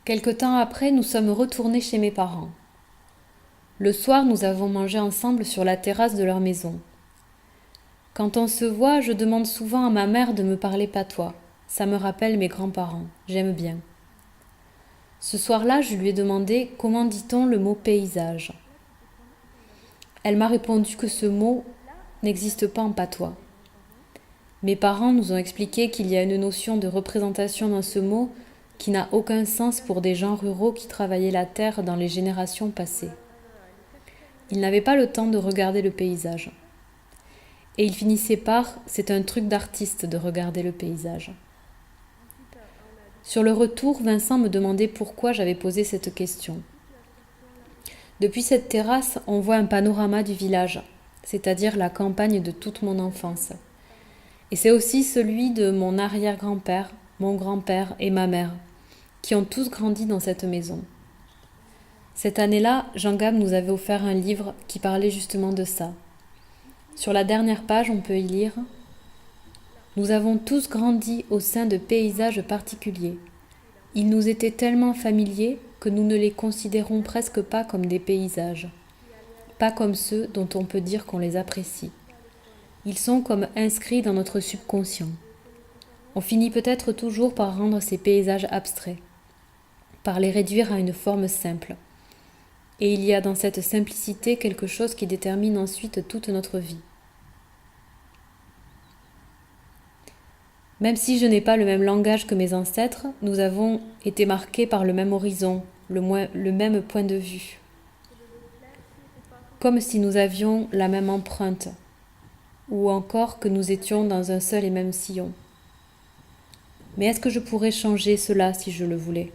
Quelque temps après, nous sommes retournés chez mes parents. Le soir, nous avons mangé ensemble sur la terrasse de leur maison. Quand on se voit, je demande souvent à ma mère de me parler patois. Ça me rappelle mes grands-parents. J'aime bien. Ce soir-là, je lui ai demandé comment dit-on le mot paysage. Elle m'a répondu que ce mot n'existe pas en patois. Mes parents nous ont expliqué qu'il y a une notion de représentation dans ce mot qui n'a aucun sens pour des gens ruraux qui travaillaient la terre dans les générations passées. Ils n'avaient pas le temps de regarder le paysage. Et ils finissaient par « c'est un truc d'artiste de regarder le paysage ». Sur le retour, Vincent me demandait pourquoi j'avais posé cette question. Depuis cette terrasse, on voit un panorama du village, c'est-à-dire la campagne de toute mon enfance. Et c'est aussi celui de mon arrière-grand-père, mon grand-père et ma mère, qui ont tous grandi dans cette maison. Cette année-là, Jean Gab nous avait offert un livre qui parlait justement de ça. Sur la dernière page, on peut y lire « Nous avons tous grandi au sein de paysages particuliers. Ils nous étaient tellement familiers que nous ne les considérons presque pas comme des paysages, pas comme ceux dont on peut dire qu'on les apprécie. Ils sont comme inscrits dans notre subconscient. On finit peut-être toujours par rendre ces paysages abstraits, par les réduire à une forme simple. Et il y a dans cette simplicité quelque chose qui détermine ensuite toute notre vie. Même si je n'ai pas le même langage que mes ancêtres, nous avons été marqués par le même horizon, le même point de vue. Comme si nous avions la même empreinte, ou encore que nous étions dans un seul et même sillon. Mais est-ce que je pourrais changer cela si je le voulais ?